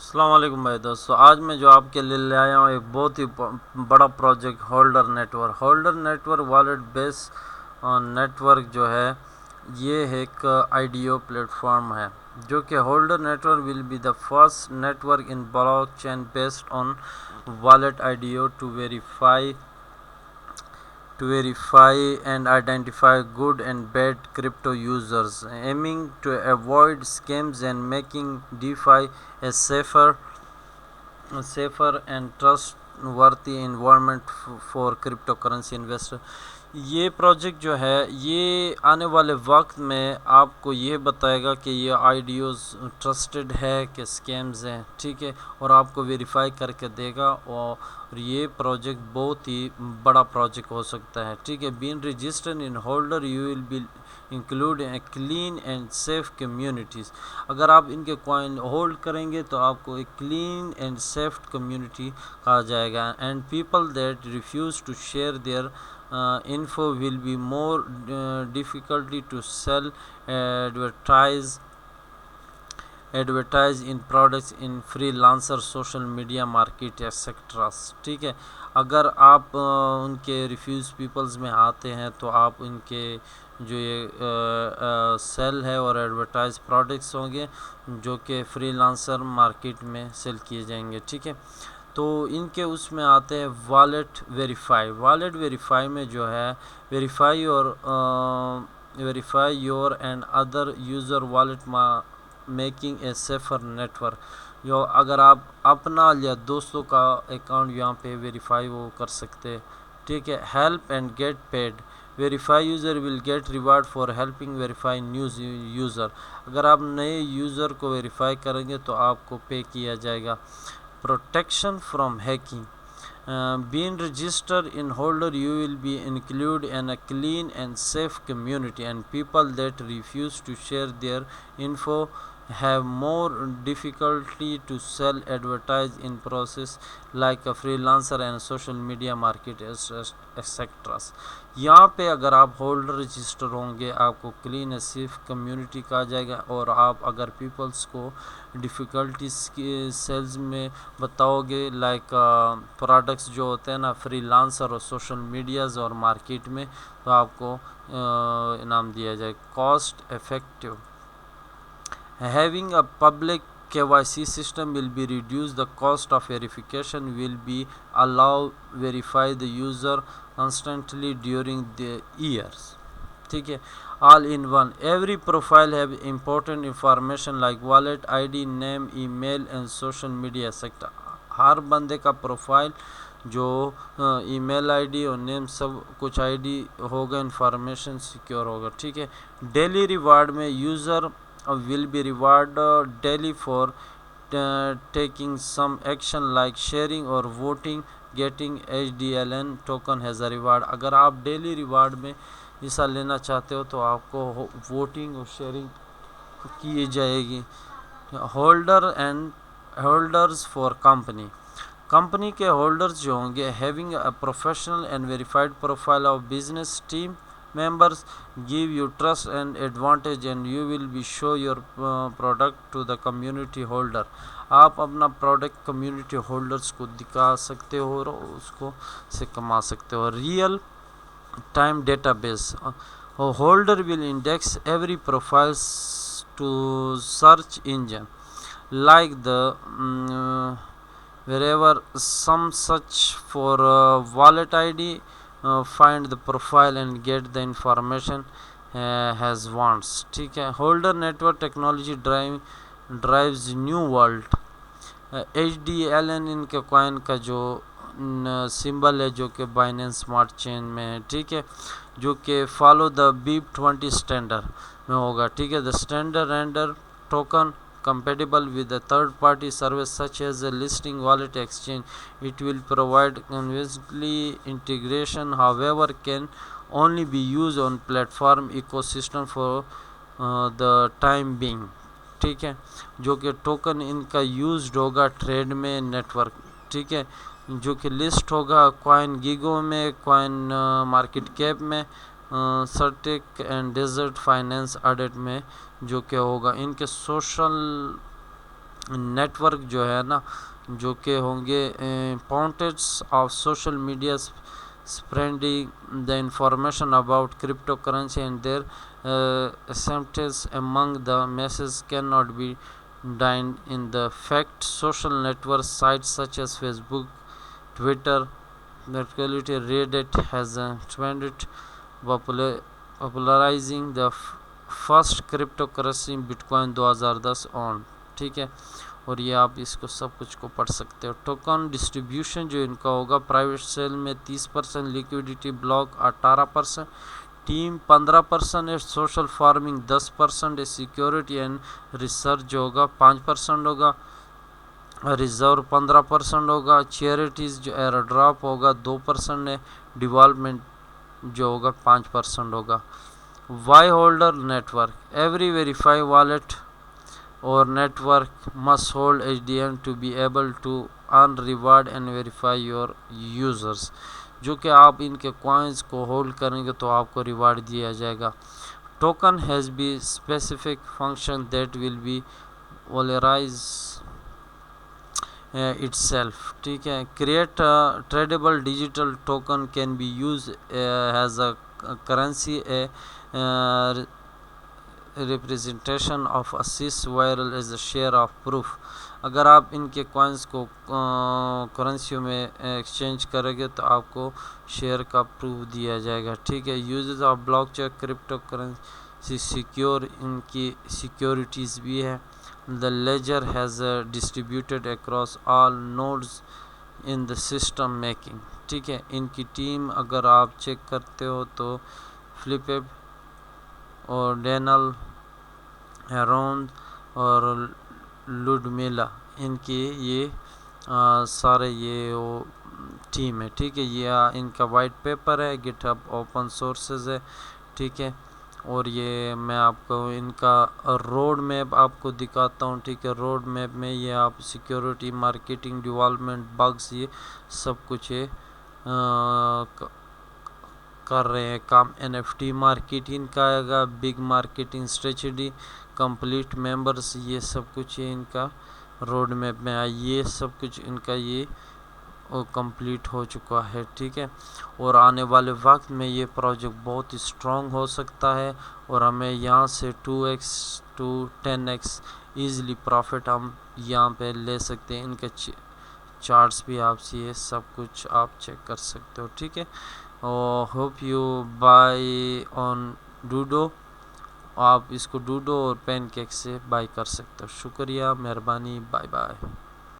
अस्सलाम वालेकुम भाई दोस्तों, आज मैं जो आपके लिए ले आया हूँ एक बहुत ही बड़ा project holder network wallet base network जो है ये एक आईडीओ प्लेटफॉर्म है जो कि holder network will be the first network in blockchain based on wallet IDO to verify and identify good and bad crypto users, aiming to avoid scams and making DeFi a safer and trustworthy environment for cryptocurrency investor. ये project जो है ये आने वाले वक्त में आपको ये बताएगा कि ये आईडीओज ट्रस्टेड है कि स्कैम्स हैं, ठीक है, और आपको वेरीफाई करके देगा। और ये प्रोजेक्ट बहुत ही बड़ा प्रोजेक्ट हो सकता है, ठीक है। Being registered in holder you will be include a clean and safe communities. अगर आप इनके कॉइन होल्ड करेंगे तो आपको एक क्लीन एंड सेफ कम्युनिटी कहा जाएगा। And people that refuse to share their info will be more difficulty to sell advertise in products in freelancer social media market etc, ठीक है। अगर आप उनके रिफ्यूज़ पीपल्स में आते हैं तो आप उनके जो ये सेल है और एडवर्टाइज प्रोडक्ट्स होंगे जो कि फ्रीलांसर मार्केट में सेल किए जाएंगे, ठीक है। तो इनके उसमें आते हैं वॉलेट वेरीफाई में जो है verify your and other user wallet making a safer network. जो अगर आप अपना या दोस्तों का अकाउंट यहाँ पे वेरीफाई वो कर सकते, ठीक है। Help and get paid, verify user will get reward for helping verify news user. अगर आप नए यूज़र को वेरीफाई करेंगे तो आपको पे किया जाएगा। Protection from hacking. Being registered in holder, you will be included in a clean and safe community, and people that refuse to share their info have more difficulty to sell advertise in process like a freelancer and social media market etc। यहाँ पे अगर आप holder register होंगे आपको clean safe community कहा जाएगा। और आप अगर पीपल्स को डिफ़िकल्टीज के सेल्स में बताओगे लाइक प्रोडक्ट्स जो होते हैं ना फ्रीलांसर और सोशल मीडियाज़ और मार्केट में, तो आपको इनाम दिया जाए। Cost effective, having a public KYC system will be reduce the cost of verification, will be allow verify the user constantly during the years, ठीक है। all in one, every profile have important information like wallet ID, name, email and social media sector। हर बंदे का profile जो email ID और name सब कुछ ID होगा, information secure होगा, ठीक है। डेली रिवार्ड में user will be rewarded daily for taking some action like sharing or voting, getting HDLN token as a reward। अगर आप डेली रिवार्ड में हिस्सा लेना चाहते हो तो आपको वोटिंग और शेयरिंग की जाएगी। होल्डर्स फॉर कंपनी के होल्डर्स जो होंगे having a professional and verified profile of business team members give you trust and advantage and you will be show your product to the community holder। आप अपना product community holders को दिखा सकते हो और उसको से कमा सकते हो। Real time database, holder will index every profiles to search engine like the wherever some search for wallet ID, find the profile and get the information has wants, ठीक है। Holder network technology drives new world. HDLN इनके coin का जो symbol है जो कि Binance smart chain में है, ठीक है, जो कि फॉलो द BIP20 स्टैंडर्ड में होगा, ठीक है। The standard render token compatible with the third party service such as a listing wallet exchange, it will provide conveniently integration, however can only be used on platform ecosystem for the time being, ठीक है। जो कि token इनका used होगा trade में network, ठीक है, जो कि लिस्ट होगा कॉइन गिगो में, कॉइन मार्केट कैप में, सर्टिक एंड डेजर्ट फाइनेंस ऑडिट में जो कि होगा। इनके सोशल नेटवर्क जो है ना, जो कि होंगे points of social media spreading the information about cryptocurrency and their acceptance among the masses cannot be denied. In the fact, social network sites such as Facebook, Twitter, Reddit has expanded popularizing the first crypto currency bitcoin 2010 on, ठीक है। और ये आप इसको सब कुछ को पढ़ सकते हो। टोकन डिस्ट्रीब्यूशन जो इनका होगा, प्राइवेट सेल में 30%, लिक्विडिटी ब्लॉक 18%, टीम 15% है, सोशल फार्मिंग 10% है, सिक्योरिटी एंड रिसर्च जो होगा 5% होगा, रिजर्व 15% होगा, चैरिटीज़ जो एयर ड्रॉप होगा 2% है, डेवलपमेंट जो होगा 5% होगा। Y holder network, every verify wallet or network must hold HDM to be able to earn reward and verify your users। जो कि आप इनके कॉइन्स को होल्ड करेंगे तो आपको रिवार्ड दिया जाएगा। Token has be specific function that will be valorise itself, ठीक है। Create tradable digital token can be use as a currency, a representation of असिस viral as a share of proof. अगर आप इनके कॉइन्स को करेंसियों में एक्सचेंज करेंगे तो आपको शेयर का प्रूफ दिया जाएगा, ठीक है। Uses of blockchain crypto currency secure, इनकी सिक्योरिटीज़ भी है। The ledger has distributed across all nodes in the system making, ठीक है। इनकी टीम अगर आप चेक करते हो तो फ्लिपेब और डेनल हेरोन और लुडमिला, इनकी ये सारे ये वो टीम है, ठीक है। ये इनका वाइट पेपर है, गिटहब ओपन सोर्सेज है, ठीक है। और ये मैं आपको इनका रोड मैप आपको दिखाता हूँ, ठीक है। रोड मैप में ये आप सिक्योरिटी, मार्केटिंग, डेवलपमेंट, बग्स, ये सब कुछ ये कर रहे हैं काम। NFT मार्केटिंग का आएगा, big marketing strategy, complete members, ये सब कुछ ये इनका रोड मैप में आया। ये सब कुछ इनका ये कंप्लीट हो चुका है, ठीक है। और आने वाले वक्त में ये प्रोजेक्ट बहुत ही स्ट्रॉन्ग हो सकता है और हमें यहाँ से 2x to 10x easily profit हम यहाँ पे ले सकते हैं। इनके चार्ट्स भी आप ये सब कुछ आप चेक कर सकते हो, ठीक है। और होप यू बाय ऑन डूडो, आप इसको डूडो और पैनकेक से बाय कर सकते हो। शुक्रिया, मेहरबानी, बाय बाय।